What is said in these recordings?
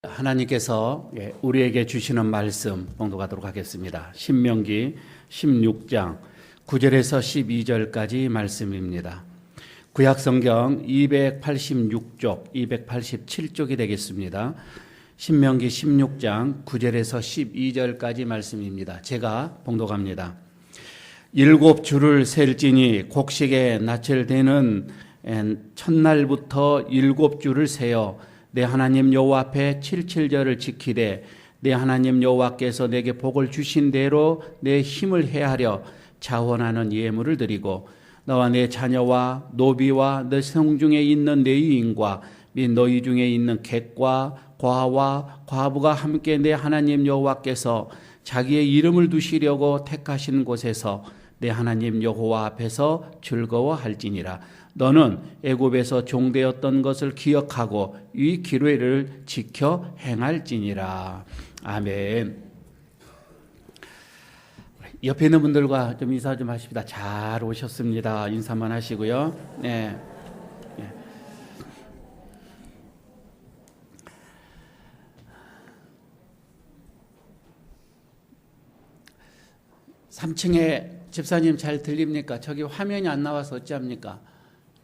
하나님께서 우리에게 주시는 말씀 봉독하도록 하겠습니다. 신명기 16장 9절에서 12절까지 말씀입니다. 구약성경 286쪽, 287쪽이 되겠습니다. 신명기 16장 9절에서 12절까지 말씀입니다. 제가 봉독합니다. 7주를 셀지니 곡식에 낯을 대는 첫날부터 7주를 세어 내 하나님 여호와 앞에 77절을 지키되 내 하나님 여호와께서 내게 복을 주신 대로 내 힘을 헤아려 자원하는 예물을 드리고 너와 내 자녀와 노비와 너 성중에 있는 레위인과 및 너희 중에 있는 객과 과와 과부가 함께 내 하나님 여호와께서 자기의 이름을 두시려고 택하신 곳에서 내 하나님 여호와 앞에서 즐거워할지니라. 너는 애굽에서 종되었던 것을 기억하고 이 규례를 지켜 행할지니라. 아멘. 옆에 있는 분들과 좀 인사 좀 하십니다. 잘 오셨습니다. 인사만 하시고요. 네. 3층에 집사님 잘 들립니까? 저기 화면이 안 나와서 어찌합니까?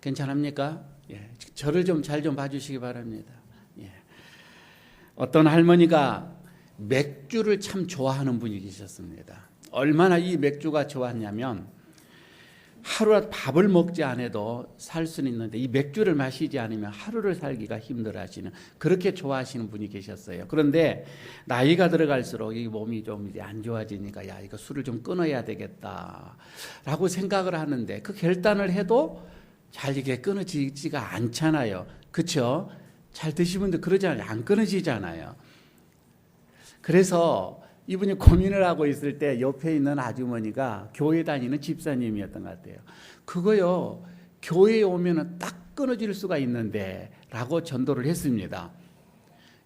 괜찮습니까? 예. 저를 좀 잘 좀 봐주시기 바랍니다. 예. 어떤 할머니가 맥주를 참 좋아하는 분이 계셨습니다. 얼마나 이 맥주가 좋았냐면 하루라도 밥을 먹지 않아도 살 수는 있는데 이 맥주를 마시지 않으면 하루를 살기가 힘들어하시는 그렇게 좋아하시는 분이 계셨어요. 그런데 나이가 들어갈수록 이 몸이 좀 이제 안 좋아지니까 야 이거 술을 좀 끊어야 되겠다라고 생각을 하는데 그 결단을 해도 잘 이게 끊어지지가 않잖아요. 그렇죠? 잘 드시는 분들 그러잖아요. 안 끊어지잖아요. 그래서 이분이 고민을 하고 있을 때 옆에 있는 아주머니가 교회 다니는 집사님이었던 것 같아요. 그거요, 교회에 오면은 딱 끊어질 수가 있는데 라고 전도를 했습니다.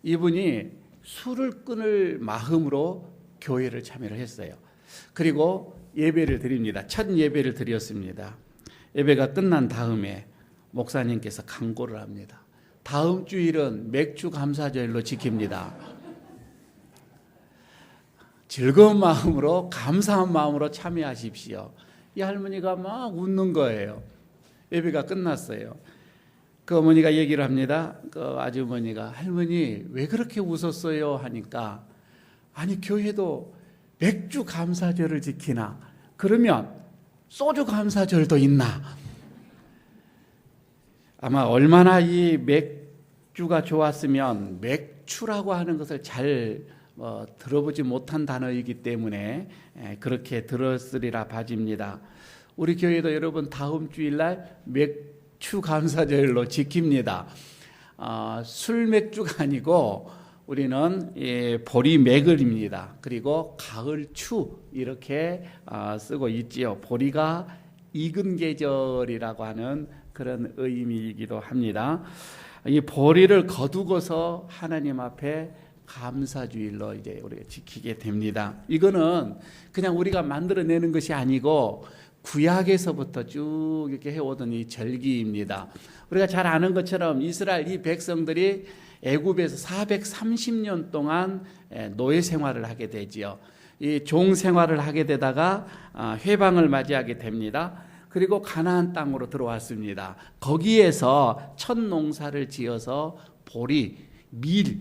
이분이 술을 끊을 마음으로 교회를 참여를 했어요. 그리고 예배를 드립니다. 첫 예배를 드렸습니다. 예배가 끝난 다음에 목사님께서 강구를 합니다. 다음 주일은 맥주 감사절로 지킵니다. 즐거운 마음으로 감사한 마음으로 참여하십시오. 이 할머니가 막 웃는 거예요. 예배가 끝났어요. 그 어머니가 얘기를 합니다. 그 아주머니가 할머니 왜 그렇게 웃었어요 하니까 아니 교회도 맥주 감사절을 지키나 그러면 소주 감사절도 있나. 아마 얼마나 이 맥주가 좋았으면 맥주라고 하는 것을 잘 들어보지 못한 단어이기 때문에 그렇게 들었으리라 봐집니다. 우리 교회도 여러분 다음 주일날 맥주 감사절로 지킵니다. 술 맥주가 아니고 우리는 보리맥을입니다. 그리고 가을추 이렇게 쓰고 있지요. 보리가 익은 계절이라고 하는 그런 의미이기도 합니다. 이 보리를 거두고서 하나님 앞에 감사주일로 이제 우리가 지키게 됩니다. 이거는 그냥 우리가 만들어내는 것이 아니고 구약에서부터 쭉 이렇게 해오던 이 절기입니다. 우리가 잘 아는 것처럼 이스라엘 이 백성들이 애굽에서 430년 동안 노예 생활을 하게 되지요. 이 종 생활을 하게 되다가 회방을 맞이하게 됩니다. 그리고 가나안 땅으로 들어왔습니다. 거기에서 첫 농사를 지어서 보리, 밀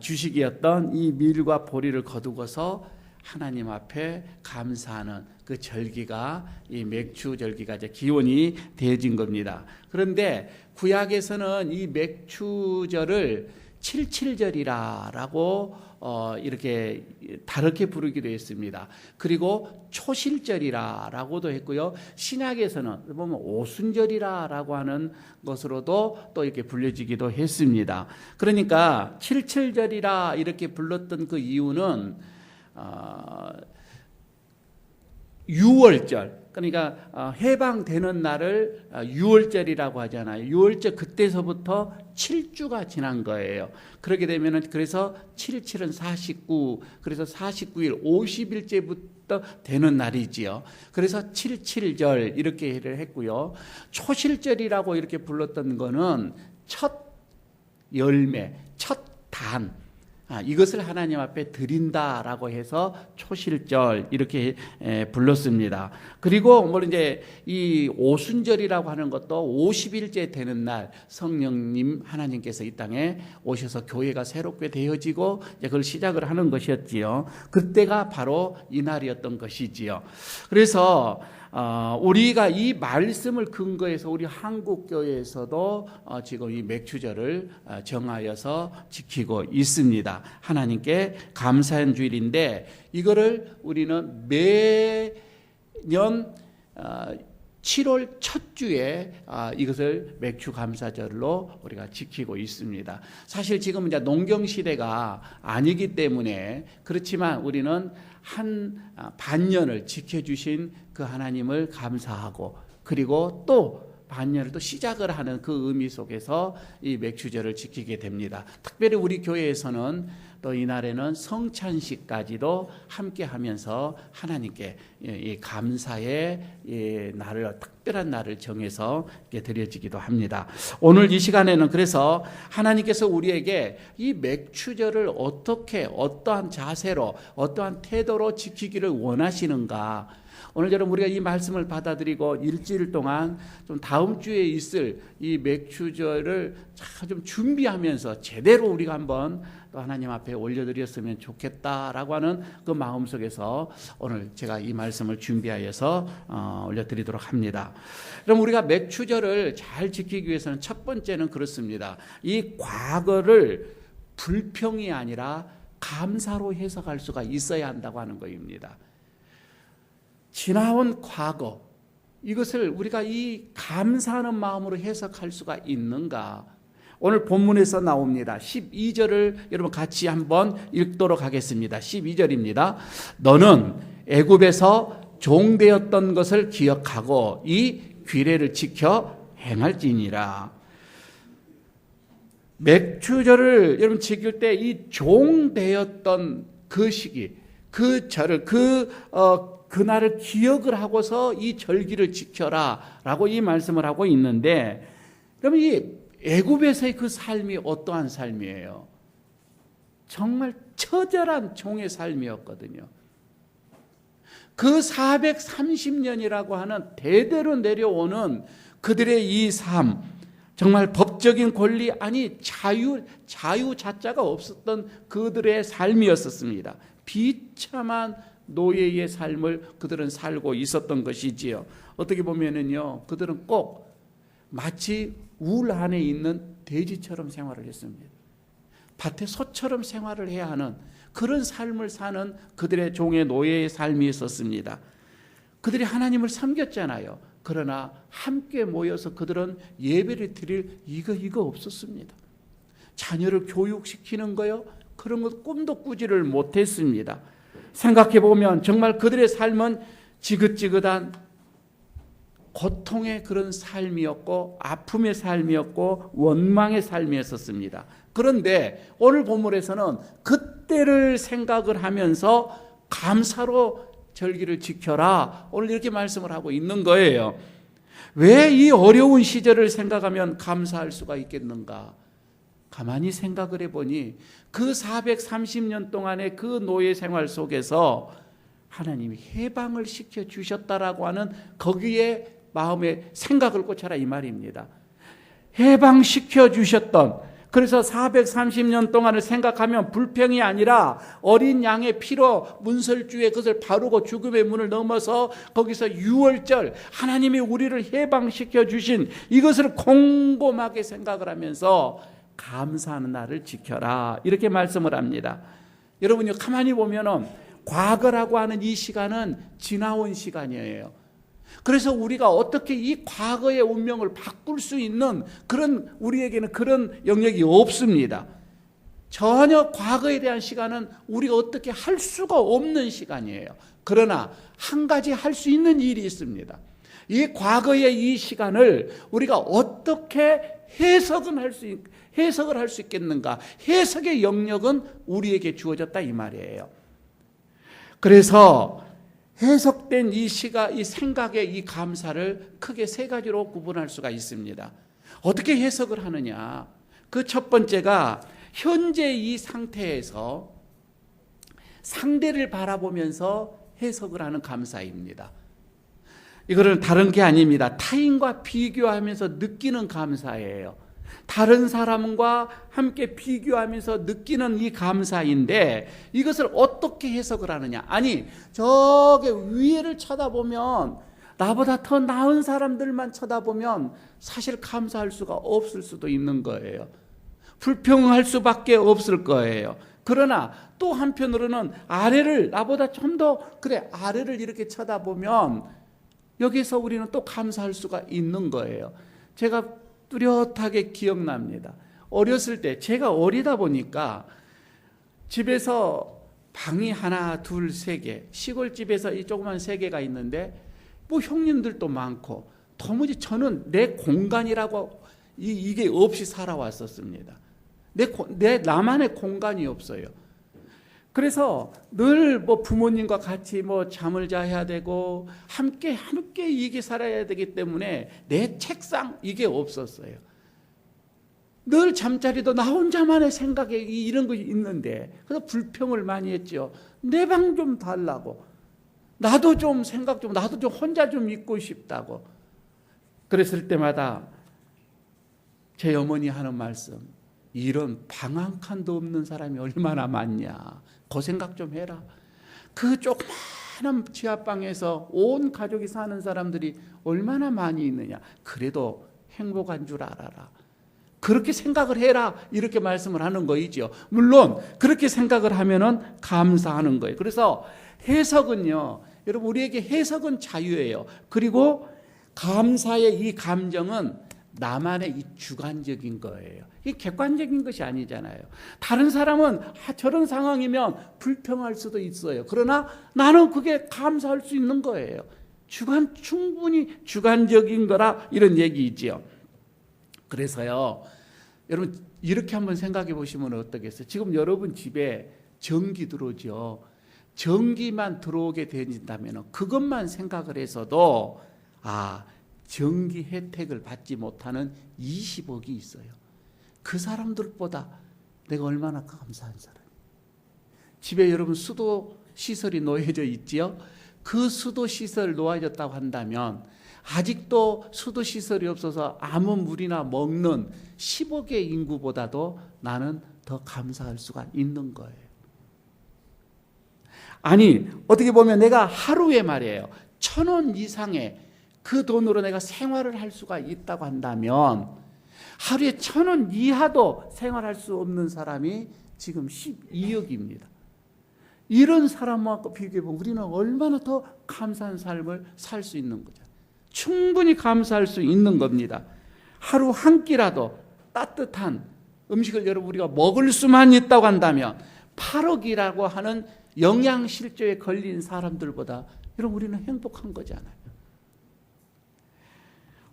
주식이었던 이 밀과 보리를 거두고서 하나님 앞에 감사하는 그 절기가 이 맥주 절기가 이제 기원이 되어진 겁니다. 그런데 구약에서는 이 맥주절을 칠칠절이라고 이렇게 다르게 부르기도 했습니다. 그리고 초실절이라고도 했고요. 신약에서는 보면 오순절이라고 하는 것으로도 또 이렇게 불려지기도 했습니다. 그러니까 칠칠절이라 이렇게 불렀던 그 이유는 유월절, 그러니까 해방되는 날을 유월절이라고 하잖아요. 유월절 그때서부터 7주가 지난 거예요. 그렇게 되면은 그래서 77은 49, 그래서 49일 50일째부터 되는 날이지요. 그래서 77절 이렇게 했고요. 초실절이라고 이렇게 불렀던 거는 첫 열매, 첫 단, 이것을 하나님 앞에 드린다라고 해서 초실절 이렇게 불렀습니다. 그리고 이제 이 오순절이라고 하는 것도 50일째 되는 날 성령님 하나님께서 이 땅에 오셔서 교회가 새롭게 되어지고 그걸 시작을 하는 것이었지요. 그때가 바로 이 날이었던 것이지요. 그래서 우리가 이 말씀을 근거해서 우리 한국 교회에서도 지금 이 맥추절을 정하여서 지키고 있습니다. 하나님께 감사한 주일인데 이거를 우리는 매년 7월 첫 주에 이것을 맥추 감사절로 우리가 지키고 있습니다. 사실 지금 이제 농경 시대가 아니기 때문에 그렇지만 우리는 한 반년을 지켜주신 그 하나님을 감사하고 그리고 또 반년을 또 시작을 하는 그 의미 속에서 이 맥추절을 지키게 됩니다. 특별히 우리 교회에서는 또 이날에는 성찬식까지도 함께 하면서 하나님께 이 감사의 날을, 특별한 날을 정해서 드려지기도 합니다. 오늘 이 시간에는 그래서 하나님께서 우리에게 이 맥추절을 어떻게, 어떠한 자세로, 어떠한 태도로 지키기를 원하시는가, 오늘처럼 우리가 이 말씀을 받아들이고 일주일 동안 좀 다음 주에 있을 이 맥추절을 좀 준비하면서 제대로 우리가 한번 또 하나님 앞에 올려드렸으면 좋겠다라고 하는 그 마음속에서 오늘 제가 이 말씀을 준비하여서 올려드리도록 합니다. 그럼 우리가 맥추절을 잘 지키기 위해서는 첫 번째는 그렇습니다. 이 과거를 불평이 아니라 감사로 해석할 수가 있어야 한다고 하는 것입니다. 지나온 과거, 이것을 우리가 이 감사하는 마음으로 해석할 수가 있는가? 오늘 본문에서 나옵니다. 12절을 여러분 같이 한번 읽도록 하겠습니다. 12절입니다. 너는 애굽에서 종되었던 것을 기억하고 이 규례를 지켜 행할지니라. 맥추절을 여러분 지킬 때 이 종되었던 그 시기, 그 절을 그날을 기억을 하고서 이 절기를 지켜라 라고 이 말씀을 하고 있는데, 그러면 이 애굽에서의 그 삶이 어떠한 삶이에요? 정말 처절한 종의 삶이었거든요. 그 430년이라고 하는 대대로 내려오는 그들의 이 삶, 정말 법적인 권리, 아니 자유 자자가 없었던 그들의 삶이었습니다. 비참한 노예의 삶을 그들은 살고 있었던 것이지요. 어떻게 보면은요, 그들은 꼭 마치 울 안에 있는 돼지처럼 생활을 했습니다. 밭에 소처럼 생활을 해야 하는 그런 삶을 사는 그들의 종의 노예의 삶이 있었습니다. 그들이 하나님을 섬겼잖아요. 그러나 함께 모여서 그들은 예배를 드릴 이거 없었습니다. 자녀를 교육시키는 거요, 그런 것 꿈도 꾸지를 못했습니다. 생각해 보면 정말 그들의 삶은 지긋지긋한 고통의 그런 삶이었고 아픔의 삶이었고 원망의 삶이었습니다. 그런데 오늘 본문에서는 그때를 생각을 하면서 감사로 절기를 지켜라, 오늘 이렇게 말씀을 하고 있는 거예요. 왜 이 어려운 시절을 생각하면 감사할 수가 있겠는가? 가만히 생각을 해보니 그 430년 동안의 그 노예 생활 속에서 하나님이 해방을 시켜주셨다라고 하는 거기에 마음에 생각을 꽂혀라 이 말입니다. 해방시켜주셨던, 그래서 430년 동안을 생각하면 불평이 아니라 어린 양의 피로 문설주에 그것을 바르고 죽음의 문을 넘어서 거기서 유월절, 하나님이 우리를 해방시켜 주신 이것을 곰곰하게 생각을 하면서 감사하는 날을 지켜라, 이렇게 말씀을 합니다. 여러분요, 가만히 보면은 과거라고 하는 이 시간은 지나온 시간이에요. 그래서 우리가 어떻게 이 과거의 운명을 바꿀 수 있는 그런, 우리에게는 그런 영역이 없습니다. 전혀 과거에 대한 시간은 우리가 어떻게 할 수가 없는 시간이에요. 그러나 한 가지 할 수 있는 일이 있습니다. 이 과거의 이 시간을 우리가 어떻게 해석을 할 수 있겠는가? 해석의 영역은 우리에게 주어졌다 이 말이에요. 그래서 해석된 이 생각의 이 감사를 크게 세 가지로 구분할 수가 있습니다. 어떻게 해석을 하느냐? 그 첫 번째가 현재 이 상태에서 상대를 바라보면서 해석을 하는 감사입니다. 이거는 다른 게 아닙니다. 타인과 비교하면서 느끼는 감사예요. 다른 사람과 함께 비교하면서 느끼는 이 감사인데, 이것을 어떻게 해석을 하느냐? 아니, 저기 위에를 쳐다보면, 나보다 더 나은 사람들만 쳐다보면 사실 감사할 수가 없을 수도 있는 거예요. 불평할 수밖에 없을 거예요. 그러나 또 한편으로는 아래를, 나보다 좀 더 아래를 이렇게 쳐다보면 여기서 우리는 또 감사할 수가 있는 거예요. 제가 뚜렷하게 기억납니다. 어렸을 때, 제가 어리다 보니까 집에서 방이 하나, 둘, 세 개, 시골집에서 이 조그만 세 개가 있는데 뭐 형님들도 많고, 도무지 저는 내 공간이라고 이게 없이 살아왔었습니다. 나만의 공간이 없어요. 그래서 늘 뭐 부모님과 같이 뭐 잠을 자야 되고 함께 이게 살아야 되기 때문에 내 책상 이게 없었어요. 늘 잠자리도 나 혼자만의 생각에 이런 것이 있는데, 그래서 불평을 많이 했죠. 내 방 좀 달라고. 나도 좀 나도 좀 혼자 좀 있고 싶다고. 그랬을 때마다 제 어머니 하는 말씀, 이런 방 한 칸도 없는 사람이 얼마나 많냐. 그 생각 좀 해라. 그 조그마한 지하방에서 온 가족이 사는 사람들이 얼마나 많이 있느냐. 그래도 행복한 줄 알아라. 그렇게 생각을 해라. 이렇게 말씀을 하는 거이죠. 물론 그렇게 생각을 하면은 감사하는 거예요. 그래서 해석은요, 여러분, 우리에게 해석은 자유예요. 그리고 감사의 이 감정은 나만의 이 주관적인 거예요. 이게 객관적인 것이 아니잖아요. 다른 사람은 저런 상황이면 불평할 수도 있어요. 그러나 나는 그게 감사할 수 있는 거예요. 충분히 주관적인 거라, 이런 얘기이지요. 그래서요, 여러분 이렇게 한번 생각해 보시면 어떻겠어요? 지금 여러분 집에 전기 들어오죠. 전기만 들어오게 된다면 그것만 생각을 해서도 전기 혜택을 받지 못하는 20억이 있어요. 그 사람들보다 내가 얼마나 감사한 사람이에요. 집에 여러분 수도 시설이 놓여져 있지요. 그 수도 시설 놓아졌다고 한다면 아직도 수도 시설이 없어서 아무 물이나 먹는 10억의 인구보다도 나는 더 감사할 수가 있는 거예요. 아니, 어떻게 보면 내가 하루에 말이에요, 1,000원 이상의 그 돈으로 내가 생활을 할 수가 있다고 한다면 하루에 1,000원 이하도 생활할 수 없는 사람이 지금 12억입니다. 이런 사람하고 비교해보면 우리는 얼마나 더 감사한 삶을 살 수 있는 거죠. 충분히 감사할 수 있는 겁니다. 하루 한 끼라도 따뜻한 음식을 여러분 우리가 먹을 수만 있다고 한다면 8억이라고 하는 영양실조에 걸린 사람들보다 여러분 우리는 행복한 거잖아요.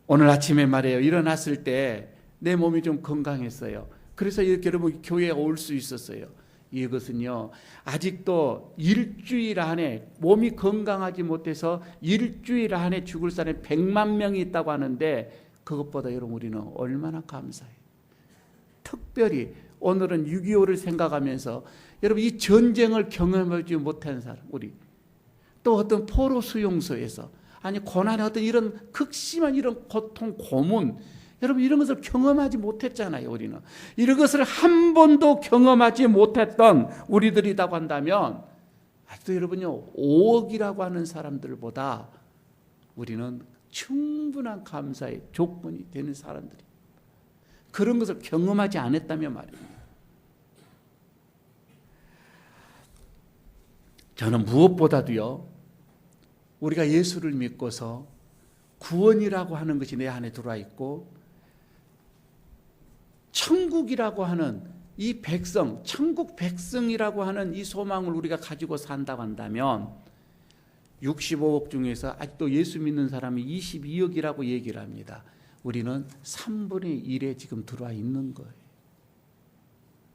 오늘 아침에 말이에요, 일어났을 때 내 몸이 좀 건강했어요. 그래서 이렇게 여러분 교회에 올 수 있었어요. 이것은요, 아직도 일주일 안에 몸이 건강하지 못해서 일주일 안에 죽을 사람이 100만 명이 있다고 하는데 그것보다 여러분 우리는 얼마나 감사해요. 특별히 오늘은 6.25를 생각하면서 여러분 이 전쟁을 경험하지 못한 사람, 우리 또 어떤 포로 수용소에서 아니 고난의 어떤 이런 극심한 이런 고통, 고문, 여러분 이런 것을 경험하지 못했잖아요. 우리는 이런 것을 한 번도 경험하지 못했던 우리들이라고 한다면 아직도 여러분요 5억이라고 하는 사람들보다 우리는 충분한 감사의 조건이 되는 사람들이, 그런 것을 경험하지 않았다면 말입니다. 저는 무엇보다도요, 우리가 예수를 믿고서 구원이라고 하는 것이 내 안에 들어와 있고 천국이라고 하는 이 백성, 천국 백성이라고 하는 이 소망을 우리가 가지고 산다고 한다면 65억 중에서 아직도 예수 믿는 사람이 22억이라고 얘기를 합니다. 우리는 3분의 1에 지금 들어와 있는 거예요.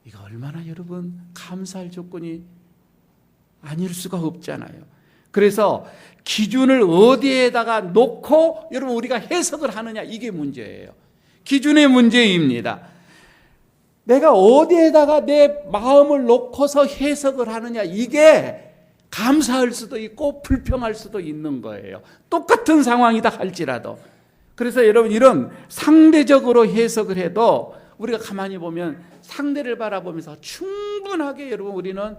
이거 얼마나 여러분 감사할 조건이 아닐 수가 없잖아요. 그래서 기준을 어디에다가 놓고 여러분 우리가 해석을 하느냐, 이게 문제예요. 기준의 문제입니다. 내가 어디에다가 내 마음을 놓고서 해석을 하느냐, 이게 감사할 수도 있고 불평할 수도 있는 거예요. 똑같은 상황이다 할지라도. 그래서 여러분, 이런 상대적으로 해석을 해도 우리가 가만히 보면 상대를 바라보면서 충분하게 여러분 우리는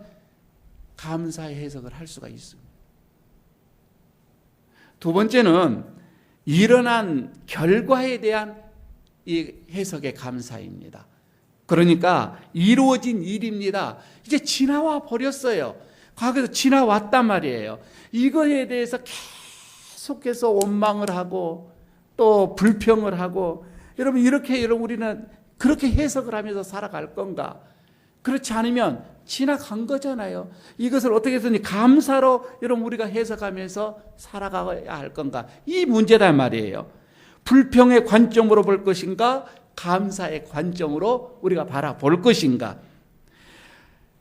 감사의 해석을 할 수가 있습니다. 두 번째는 일어난 결과에 대한 이 해석의 감사입니다. 그러니까 이루어진 일입니다. 이제 지나와 버렸어요. 과거에서 지나왔단 말이에요. 이거에 대해서 계속해서 원망을 하고 또 불평을 하고, 여러분 이렇게 우리는 그렇게 해석을 하면서 살아갈 건가? 그렇지 않으면 지나간 거잖아요. 이것을 어떻게 해서든지 감사로 여러분 우리가 해석하면서 살아가야 할 건가? 이 문제단 말이에요. 불평의 관점으로 볼 것인가? 감사의 관점으로 우리가 바라볼 것인가?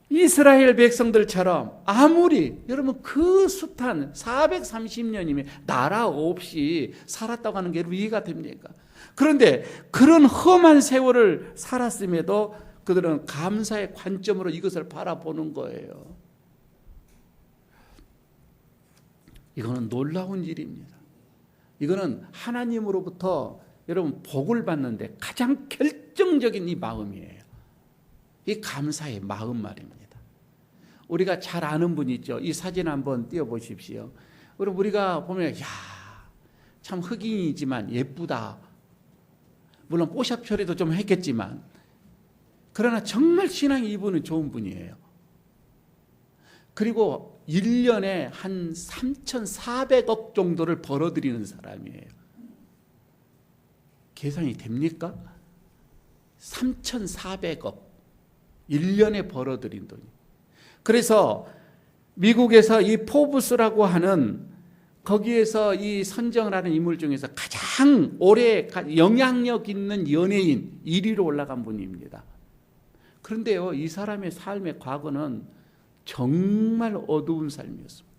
이스라엘 백성들처럼 아무리 여러분 그 숱한 430년이면 나라 없이 살았다고 하는 게 이해가 됩니까? 그런데 그런 험한 세월을 살았음에도 그들은 감사의 관점으로 이것을 바라보는 거예요. 이거는 놀라운 일입니다. 이거는 하나님으로부터 여러분 복을 받는데 가장 결정적인 이 마음이에요. 이 감사의 마음 말입니다. 우리가 잘 아는 분 있죠. 이 사진 한번 띄워보십시오. 여러분 우리가 보면 참 흑인이지만 예쁘다. 물론 뽀샵 처리도 좀 했겠지만, 그러나 정말 신앙이 이분은 좋은 분이에요. 그리고 1년에 한 3,400억 정도를 벌어들이는 사람이에요. 계산이 됩니까? 3,400억 1년에 벌어들인 돈이. 그래서 미국에서 이 포브스라고 하는 거기에서 이 선정을 하는 인물 중에서 가장 오래 영향력 있는 연예인 1위로 올라간 분입니다. 그런데요, 이 사람의 삶의 과거는 정말 어두운 삶이었습니다.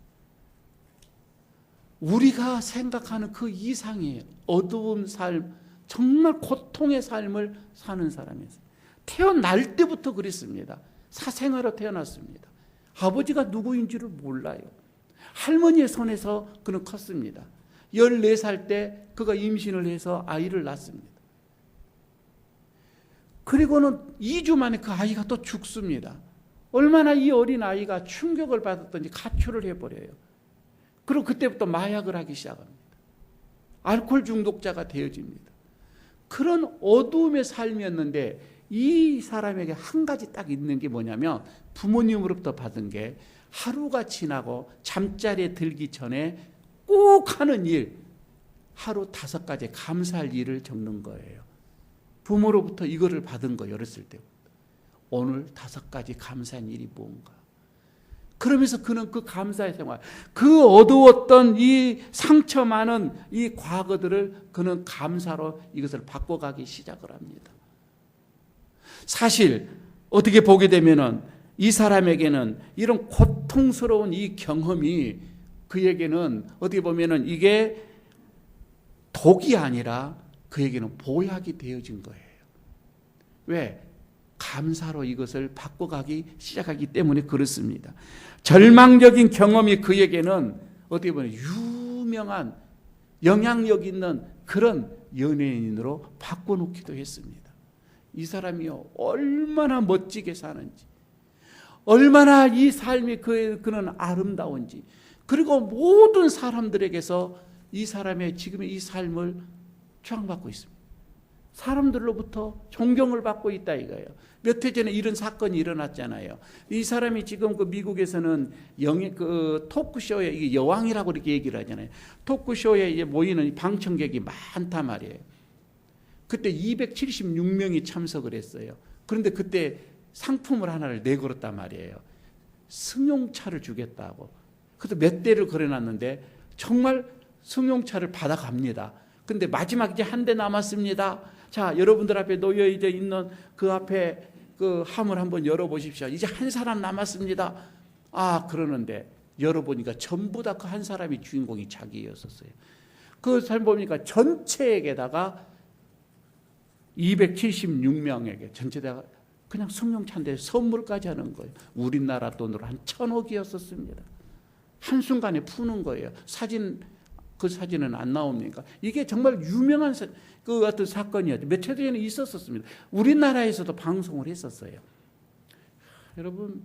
우리가 생각하는 그 이상의 어두운 삶, 정말 고통의 삶을 사는 사람이었어요. 태어날 때부터 그랬습니다. 사생아로 태어났습니다. 아버지가 누구인지를 몰라요. 할머니의 손에서 그는 컸습니다. 14살 때 그가 임신을 해서 아이를 낳습니다. 그리고는 2주 만에 그 아이가 또 죽습니다. 얼마나 이 어린 아이가 충격을 받았던지 가출을 해버려요. 그리고 그때부터 마약을 하기 시작합니다. 알코올 중독자가 되어집니다. 그런 어두움의 삶이었는데 이 사람에게 한 가지 딱 있는 게 뭐냐면, 부모님으로부터 받은 게 하루가 지나고 잠자리에 들기 전에 꼭 하는 일, 하루 5가지 감사할 일을 적는 거예요. 부모로부터 이거를 받은 거예요. 어렸을 때부터. 오늘 5가지 감사한 일이 뭔가. 그러면서 그는 그 감사의 생활, 그 어두웠던 이 상처 많은 이 과거들을 그는 감사로 이것을 바꿔가기 시작을 합니다. 사실 어떻게 보게 되면은 이 사람에게는 이런 고통스러운 이 경험이 그에게는 어떻게 보면은 이게 독이 아니라 그에게는 보약이 되어진 거예요. 왜? 감사로 이것을 바꿔가기 시작하기 때문에 그렇습니다. 절망적인 경험이 그에게는 어떻게 보면 유명한 영향력 있는 그런 연예인으로 바꿔놓기도 했습니다. 이 사람이요, 얼마나 멋지게 사는지, 얼마나 이 삶이 그는 아름다운지, 그리고 모든 사람들에게서 이 사람의 지금의 이 삶을 추앙받고 있습니다. 사람들로부터 존경을 받고 있다 이거예요. 몇 해 전에 이런 사건이 일어났잖아요. 이 사람이 지금 그 미국에서는 그 토크쇼에 이게 여왕이라고 이렇게 얘기를 하잖아요. 토크쇼에 이제 모이는 방청객이 많단 말이에요. 그때 276명이 참석을 했어요. 그런데 그때 상품을 하나를 내걸었단 말이에요. 승용차를 주겠다고. 그래서 몇 대를 걸어놨는데 정말 승용차를 받아갑니다. 근데 마지막 이제 한 대 남았습니다. 자, 여러분들 앞에 놓여 있는 그 앞에 그 함을 한번 열어보십시오. 이제 한 사람 남았습니다. 아, 그러는데 열어보니까 전부 다 그 한 사람이 주인공이 자기였었어요. 그 사람 보니까 전체에게다가 276명에게 전체 다 그냥 승용차인데 선물까지 하는 거예요. 우리나라 돈으로 한 1,000억이었었습니다. 한순간에 푸는 거예요. 그 사진은 안 나옵니까? 이게 정말 유명한 그 어떤 사건이었죠. 며칠 전에 있었습니다. 우리나라에서도 방송을 했었어요. 여러분,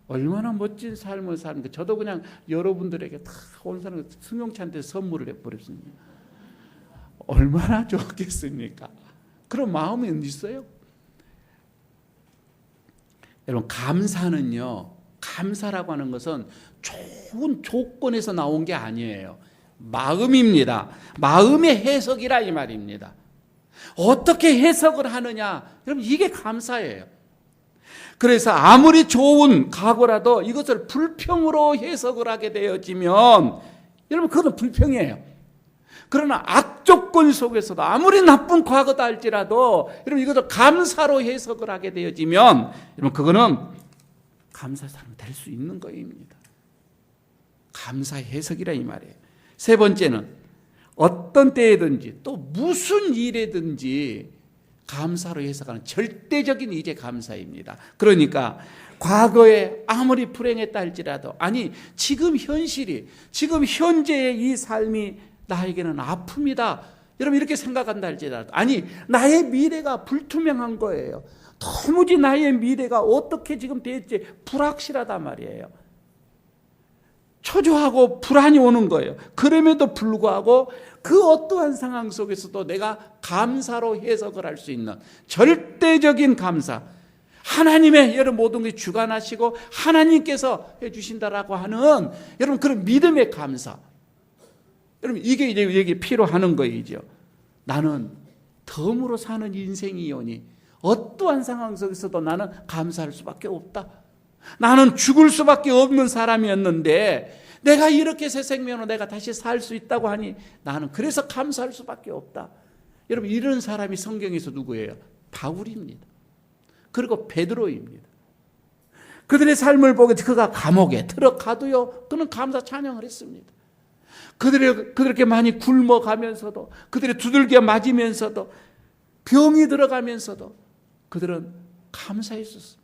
얼마나 멋진 삶을 사는가. 저도 그냥 여러분들에게 다 온 사람 승용차한테 선물을 해버렸습니다. 얼마나 좋겠습니까? 그런 마음이 있어요. 여러분, 감사는요, 감사라고 하는 것은 좋은 조건에서 나온 게 아니에요. 마음입니다. 마음의 해석이라 이 말입니다. 어떻게 해석을 하느냐, 여러분, 이게 감사예요. 그래서 아무리 좋은 과거라도 이것을 불평으로 해석을 하게 되어지면 여러분, 그건 불평이에요. 그러나 악조건 속에서도 아무리 나쁜 과거다 할지라도 여러분, 이것을 감사로 해석을 하게 되어지면 여러분, 그거는 감사의 사람이 될 수 있는 거입니다. 감사의 해석이라 이 말이에요. 세 번째는 어떤 때에든지 또 무슨 일에든지 감사로 해석하는 절대적인 이제 감사입니다. 그러니까 과거에 아무리 불행했다 할지라도, 아니 지금 지금 현재의 이 삶이 나에게는 아픔이다, 여러분 이렇게 생각한다 할지라도, 아니 나의 미래가 불투명한 거예요. 도무지 나의 미래가 어떻게 지금 될지 불확실하단 말이에요. 초조하고 불안이 오는 거예요. 그럼에도 불구하고 그 어떠한 상황 속에서도 내가 감사로 해석을 할 수 있는 절대적인 감사, 하나님의 여러분 모든 것이 주관하시고 하나님께서 해주신다라고 하는 여러분 그런 믿음의 감사, 여러분 이게 이제 필요하는 거이죠. 나는 덤으로 사는 인생이오니 어떠한 상황 속에서도 나는 감사할 수밖에 없다. 나는 죽을 수밖에 없는 사람이었는데 내가 이렇게 새 생명으로 내가 다시 살 수 있다고 하니 나는 그래서 감사할 수밖에 없다. 여러분 이런 사람이 성경에서 누구예요? 바울입니다. 그리고 베드로입니다. 그들의 삶을 보고 그가 감옥에 들어가도요, 그는 감사 찬양을 했습니다. 그들에게 많이 굶어가면서도, 그들의 두들겨 맞으면서도, 병이 들어가면서도 그들은 감사했었습니다.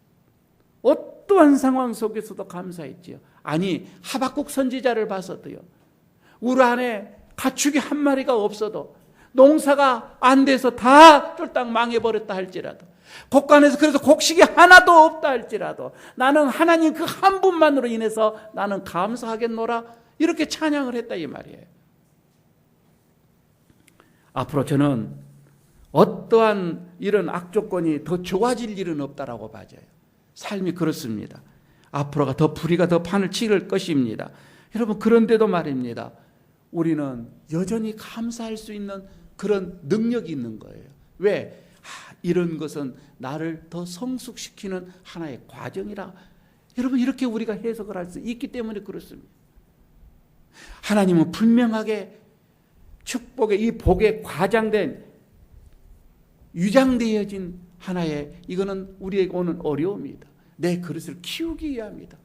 어떠한 상황 속에서도 감사했지요. 아니 하박국 선지자를 봐서도요, 울 안에 가축이 한 마리가 없어도, 농사가 안 돼서 다 쫄딱 망해버렸다 할지라도, 곡간에서 그래서 곡식이 하나도 없다 할지라도 나는 하나님 그 한 분만으로 인해서 나는 감사하겠노라, 이렇게 찬양을 했다 이 말이에요. 앞으로 저는 어떠한 이런 악조건이 더 좋아질 일은 없다라고 봐요. 삶이 그렇습니다. 앞으로가 더 불의가 더 판을 치를 것입니다. 여러분 그런데도 말입니다, 우리는 여전히 감사할 수 있는 그런 능력이 있는 거예요. 왜? 이런 것은 나를 더 성숙시키는 하나의 과정이라, 여러분 이렇게 우리가 해석을 할 수 있기 때문에 그렇습니다. 하나님은 분명하게 축복의 이 복에 과장된 유장되어진 하나의, 이거는 우리에게 오는 어려움이다. 내 그릇을 키우기 위함이다.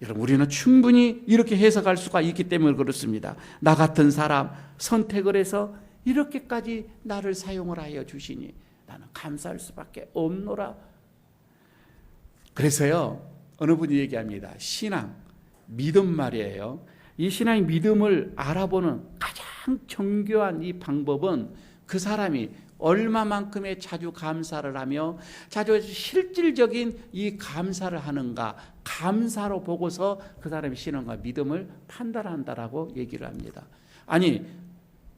여러분 우리는 충분히 이렇게 해석할 수가 있기 때문에 그렇습니다. 나 같은 사람 선택을 해서 이렇게까지 나를 사용을 하여 주시니 나는 감사할 수밖에 없노라. 그래서요, 어느 분이 얘기합니다. 신앙, 믿음 말이에요. 이 신앙의 믿음을 알아보는 가장 정교한 이 방법은 그 사람이 얼마만큼의 자주 감사를 하며 자주 실질적인 이 감사를 하는가, 감사로 보고서 그 사람의 신앙과 믿음을 판단한다라고 얘기를 합니다. 아니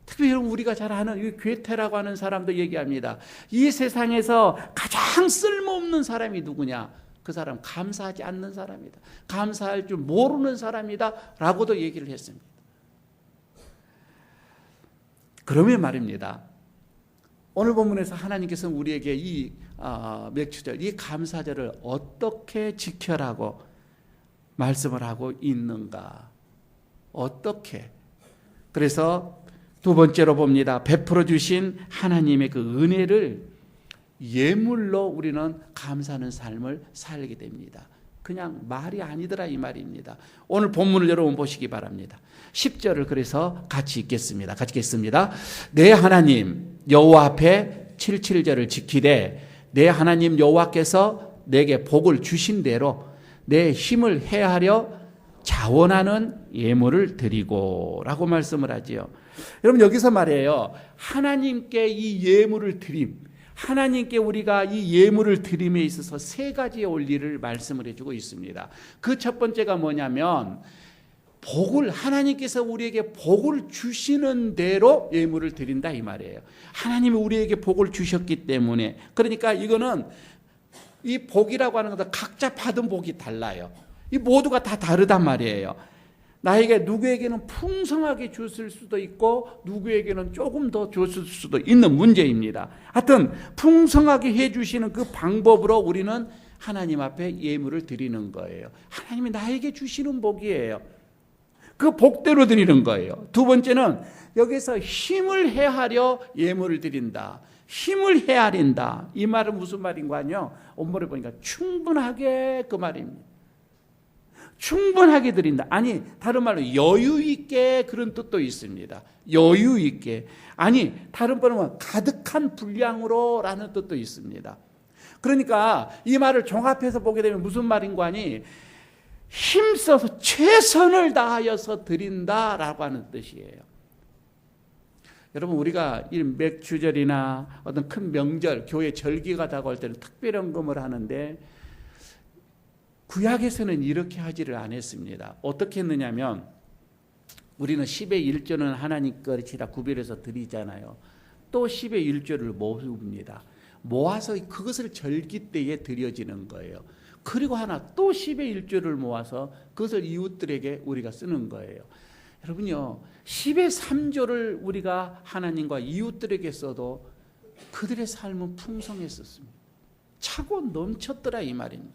특별히 우리가 잘 아는 이 괴테라고 하는 사람도 얘기합니다. 이 세상에서 가장 쓸모없는 사람이 누구냐? 그 사람 감사하지 않는 사람이다. 감사할 줄 모르는 사람이다 라고도 얘기를 했습니다. 그러면 말입니다, 오늘 본문에서 하나님께서는 우리에게 이 맥주절, 이 감사절을 어떻게 지켜라고 말씀을 하고 있는가? 어떻게? 그래서 두 번째로 봅니다. 베풀어 주신 하나님의 그 은혜를 예물로 우리는 감사하는 삶을 살게 됩니다. 그냥 말이 아니더라 이 말입니다. 오늘 본문을 여러분 보시기 바랍니다. 10절을 그래서 같이 읽겠습니다. 같이 읽겠습니다. 내 하나님 여호와 앞에 77절을 지키되 내 하나님 여호와께서 내게 복을 주신 대로 내 힘을 해하려 자원하는 예물을 드리고 라고 말씀을 하지요. 여러분 여기서 말이에요. 하나님께 이 예물을 드림, 하나님께 우리가 이 예물을 드림에 있어서 세 가지의 원리를 말씀을 해주고 있습니다. 그 첫 번째가 뭐냐면 복을, 하나님께서 우리에게 복을 주시는 대로 예물을 드린다 이 말이에요. 하나님이 우리에게 복을 주셨기 때문에. 그러니까 이거는 이 복이라고 하는 것은 각자 받은 복이 달라요. 이 모두가 다 다르단 말이에요. 나에게 누구에게는 풍성하게 줬을 수도 있고 누구에게는 조금 더 줬을 수도 있는 문제입니다. 하여튼 풍성하게 해주시는 그 방법으로 우리는 하나님 앞에 예물을 드리는 거예요. 하나님이 나에게 주시는 복이에요. 그 복대로 드리는 거예요. 두 번째는 여기서 힘을 해하려 예물을 드린다. 힘을 헤아린다. 이 말은 무슨 말인가요? 원문을 보니까 충분하게 그 말입니다. 충분하게 드린다. 아니 다른 말로 여유 있게 그런 뜻도 있습니다. 여유 있게. 아니 다른 말로 가득한 분량으로 라는 뜻도 있습니다. 그러니까 이 말을 종합해서 보게 되면 무슨 말인가 하니 힘써서 최선을 다하여서 드린다라고 하는 뜻이에요. 여러분 우리가 이 맥주절이나 어떤 큰 명절, 교회 절기가 다가올 때는 특별연금을 하는데 구약에서는 이렇게 하지를 않았습니다. 어떻게 했느냐면 우리는 10의 1조는 하나님 것이라 구별해서 드리잖아요. 또 10의 1조를 모읍니다. 모아서 그것을 절기 때에 드려지는 거예요. 그리고 하나 또 10의 1조를 모아서 그것을 이웃들에게 우리가 쓰는 거예요. 여러분요 10의 3조를 우리가 하나님과 이웃들에게 써도 그들의 삶은 풍성했었습니다. 차고 넘쳤더라 이 말입니다.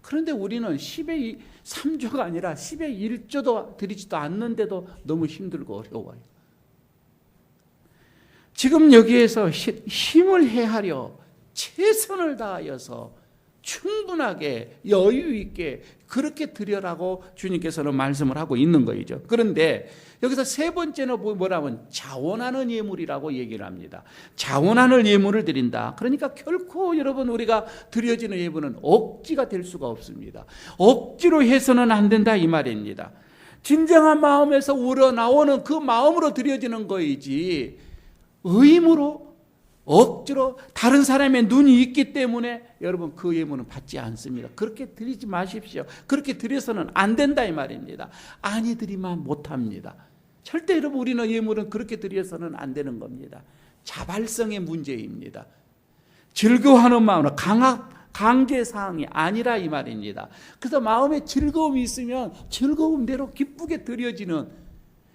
그런데 우리는 10의 3조가 아니라 10의 1조도 드리지도 않는데도 너무 힘들고 어려워요. 지금 여기에서 힘을 해하려 최선을 다하여서 충분하게 여유 있게 그렇게 드려라고 주님께서는 말씀을 하고 있는 거죠. 그런데 여기서 세 번째는 뭐라면 자원하는 예물이라고 얘기를 합니다. 자원하는 예물을 드린다. 그러니까 결코 여러분 우리가 드려지는 예물은 억지가 될 수가 없습니다. 억지로 해서는 안 된다 이 말입니다. 진정한 마음에서 우러나오는 그 마음으로 드려지는 거이지 의무로 억지로 다른 사람의 눈이 있기 때문에 여러분 그 예물은 받지 않습니다. 그렇게 드리지 마십시오. 그렇게 드려서는 안 된다 이 말입니다. 아니 드리면 못합니다. 절대 여러분 우리는 예물은 그렇게 드려서는 안 되는 겁니다. 자발성의 문제입니다. 즐거워하는 마음으로 강제사항이 아니라 이 말입니다. 그래서 마음에 즐거움이 있으면 즐거움대로 기쁘게 드려지는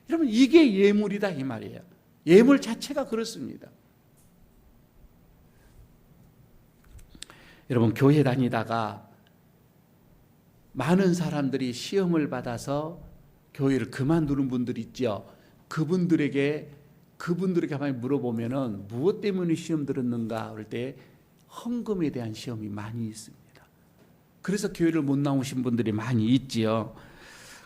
여러분 이게 예물이다 이 말이에요. 예물 자체가 그렇습니다. 여러분 교회 다니다가 많은 사람들이 시험을 받아서 교회를 그만두는 분들 있죠. 그분들에게 많이 물어보면은 무엇 때문에 시험 들었는가 할 때 헌금에 대한 시험이 많이 있습니다. 그래서 교회를 못 나오신 분들이 많이 있지요.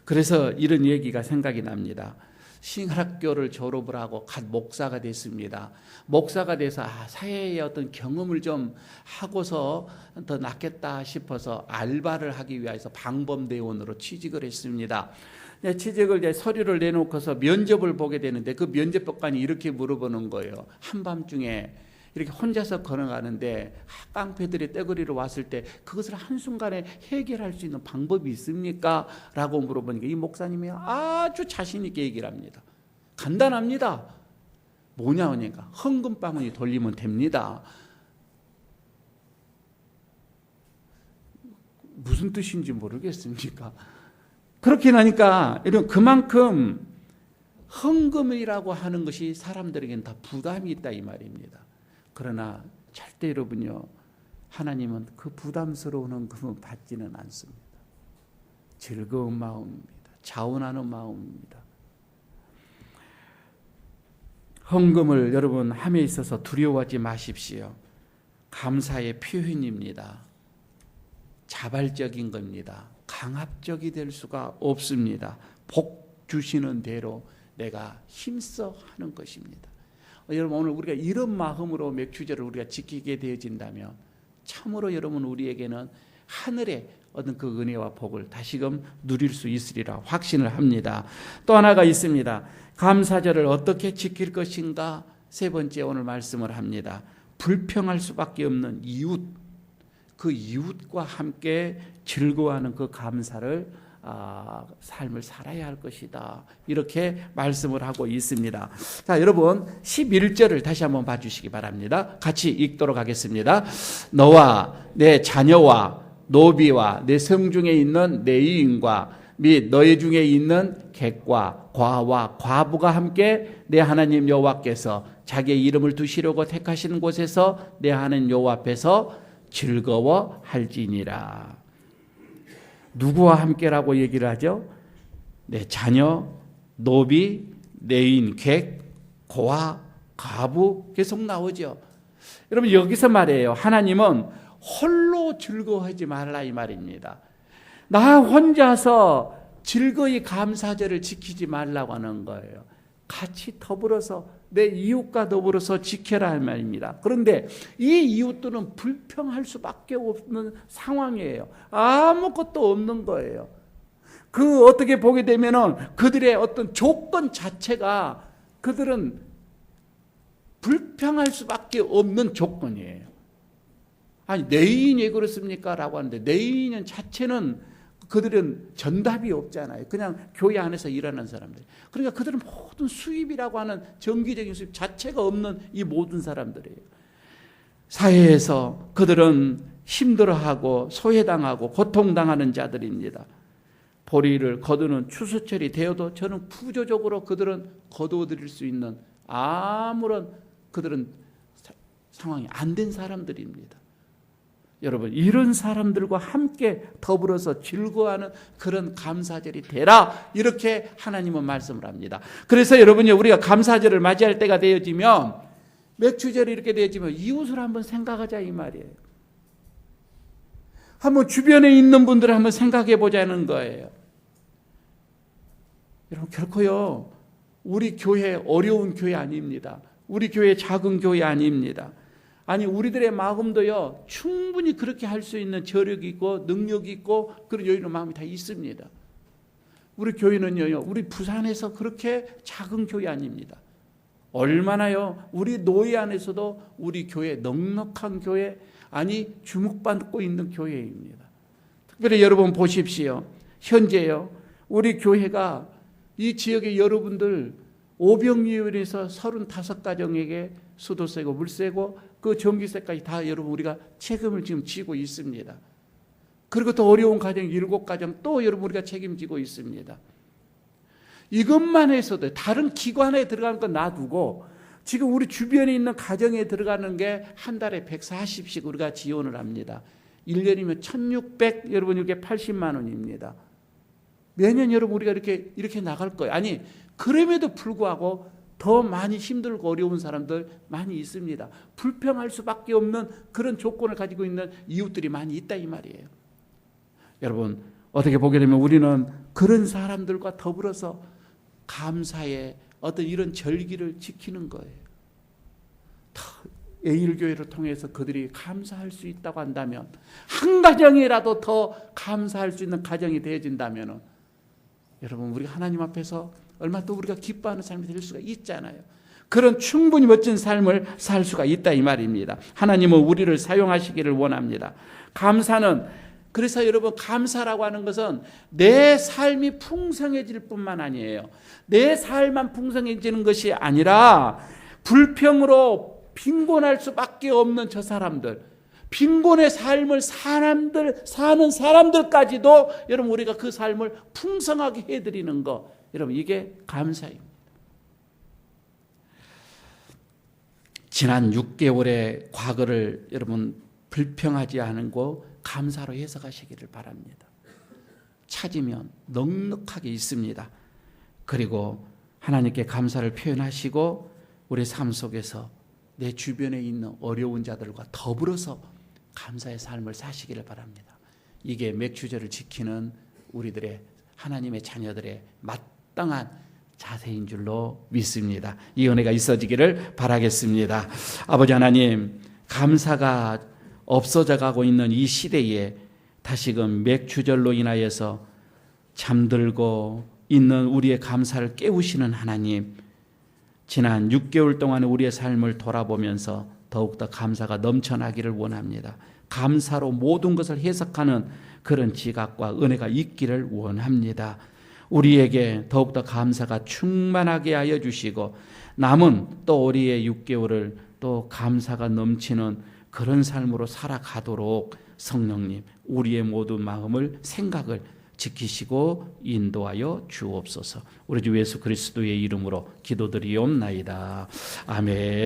그래서 이런 얘기가 생각이 납니다. 신학교를 졸업을 하고 갓 목사가 됐습니다. 목사가 돼서 사회의 어떤 경험을 좀 하고서 더 낫겠다 싶어서 알바를 하기 위해서 방범대원으로 취직을 했습니다. 취직을 이제 서류를 내놓고서 면접을 보게 되는데 그 면접관이 이렇게 물어보는 거예요. 한밤중에 이렇게 혼자서 걸어가는데 깡패들이 떼거리로 왔을 때 그것을 한순간에 해결할 수 있는 방법이 있습니까? 라고 물어보니까 이 목사님이 아주 자신 있게 얘기를 합니다. 간단합니다. 뭐냐 하니까 헌금바구니 돌리면 됩니다. 무슨 뜻인지 모르겠습니까? 그렇게 나니까 그만큼 헌금이라고 하는 것이 사람들에게는 다 부담이 있다 이 말입니다. 그러나 절대 여러분요 하나님은 그 부담스러운 헌금은 받지는 않습니다. 즐거운 마음입니다. 자원하는 마음입니다. 헌금을 여러분 함에 있어서 두려워하지 마십시오. 감사의 표현입니다. 자발적인 겁니다. 강압적이 될 수가 없습니다. 복 주시는 대로 내가 힘써 하는 것입니다. 여러분 오늘 우리가 이런 마음으로 맥주제를 우리가 지키게 되어진다면 참으로 여러분 우리에게는 하늘의 어떤 그 은혜와 복을 다시금 누릴 수 있으리라 확신을 합니다. 또 하나가 있습니다. 감사절을 어떻게 지킬 것인가? 세 번째 오늘 말씀을 합니다. 불평할 수밖에 없는 이웃, 그 이웃과 함께 즐거워하는 그 감사를 삶을 살아야 할 것이다. 이렇게 말씀을 하고 있습니다. 자, 여러분 11절을 다시 한번 봐주시기 바랍니다. 같이 읽도록 하겠습니다. 너와 내 자녀와 노비와 내 성중에 있는 내 이인과 및 너희 중에 있는 객과 과와 과부가 함께 내 하나님 여호와께서 자기의 이름을 두시려고 택하시는 곳에서 내 하나님 여호와 앞에서 즐거워할지니라. 누구와 함께라고 얘기를 하죠? 내 자녀, 노비, 내인, 객, 고아, 과부 계속 나오죠. 여러분 여기서 말이에요. 하나님은 홀로 즐거워하지 말라 이 말입니다. 나 혼자서 즐거이 감사절을 지키지 말라고 하는 거예요. 같이 더불어서 내 이웃과 더불어서 지켜라 할 말입니다. 그런데 이 이웃들은 불평할 수밖에 없는 상황이에요. 아무것도 없는 거예요. 그 어떻게 보게 되면은 그들의 어떤 조건 자체가 그들은 불평할 수밖에 없는 조건이에요. 아니 내인이 왜 그렇습니까? 라고 하는데 내인 자체는 그들은 전답이 없잖아요. 그냥 교회 안에서 일하는 사람들. 그러니까 그들은 모든 수입이라고 하는 정기적인 수입 자체가 없는 이 모든 사람들이에요. 사회에서 그들은 힘들어하고 소외당하고 고통당하는 자들입니다. 보리를 거두는 추수철이 되어도 저는 구조적으로 그들은 거두어드릴 수 있는 아무런 그들은 상황이 안 된 사람들입니다. 여러분 이런 사람들과 함께 더불어서 즐거워하는 그런 감사절이 되라 이렇게 하나님은 말씀을 합니다. 그래서 여러분이 우리가 감사절을 맞이할 때가 되어지면 맥주절이 이렇게 되어지면 이웃을 한번 생각하자 이 말이에요. 한번 주변에 있는 분들을 한번 생각해 보자는 거예요. 여러분 결코요 우리 교회 어려운 교회 아닙니다. 우리 교회 작은 교회 아닙니다. 아니 우리들의 마음도요 충분히 그렇게 할 수 있는 저력이 있고 능력이 있고 그런 여유는 마음이 다 있습니다. 우리 교회는요 우리 부산에서 그렇게 작은 교회 아닙니다. 얼마나요 우리 노예 안에서도 우리 교회 넉넉한 교회 아니 주목받고 있는 교회입니다. 특별히 여러분 보십시오. 현재요 우리 교회가 이 지역의 여러분들 오병이어에서 35가정에게 수도세고 물세고 그 전기세까지 다 여러분 우리가 책임을 지금 지고 있습니다. 그리고 또 어려운 가정 7가정 또 여러분 우리가 책임지고 있습니다. 이것만 해서도 다른 기관에 들어가는 건 놔두고 지금 우리 주변에 있는 가정에 들어가는 게 한 달에 140씩 우리가 지원을 합니다. 1년이면 1600 여러분 이게 80만 원입니다. 매년 여러분 우리가 이렇게 나갈 거예요. 아니 그럼에도 불구하고 더 많이 힘들고 어려운 사람들 많이 있습니다. 불평할 수밖에 없는 그런 조건을 가지고 있는 이웃들이 많이 있다 이 말이에요. 여러분 어떻게 보게 되면 우리는 그런 사람들과 더불어서 감사의 어떤 이런 절기를 지키는 거예요. 에일교회를 통해서 그들이 감사할 수 있다고 한다면 한 가정이라도 더 감사할 수 있는 가정이 되어진다면 여러분 우리가 하나님 앞에서 얼마나 또 우리가 기뻐하는 삶이 될 수가 있잖아요. 그런 충분히 멋진 삶을 살 수가 있다 이 말입니다. 하나님은 우리를 사용하시기를 원합니다. 감사는 그래서 여러분 감사라고 하는 것은 내 삶이 풍성해질 뿐만 아니에요. 내 삶만 풍성해지는 것이 아니라 불평으로 빈곤할 수밖에 없는 저 사람들 빈곤의 삶을 사는 사람들까지도 여러분 우리가 그 삶을 풍성하게 해드리는 것 여러분 이게 감사입니다. 지난 6개월의 과거를 여러분 불평하지 않고 감사로 해석하시기를 바랍니다. 찾으면 넉넉하게 있습니다. 그리고 하나님께 감사를 표현하시고 우리 삶 속에서 내 주변에 있는 어려운 자들과 더불어서 감사의 삶을 사시기를 바랍니다. 이게 맥주절을 지키는 우리들의 하나님의 자녀들의 마땅한 자세인 줄로 믿습니다. 이 은혜가 있어지기를 바라겠습니다. 아버지 하나님 감사가 없어져 가고 있는 이 시대에 다시금 맥주절로 인하여서 잠들고 있는 우리의 감사를 깨우시는 하나님, 지난 6개월 동안 우리의 삶을 돌아보면서 더욱더 감사가 넘쳐나기를 원합니다. 감사로 모든 것을 해석하는 그런 지각과 은혜가 있기를 원합니다. 우리에게 더욱더 감사가 충만하게 하여 주시고 남은 또 우리의 6개월을 또 감사가 넘치는 그런 삶으로 살아가도록 성령님, 우리의 모든 마음을, 생각을 지키시고 인도하여 주옵소서. 우리 주 예수 그리스도의 이름으로 기도드리옵나이다. 아멘.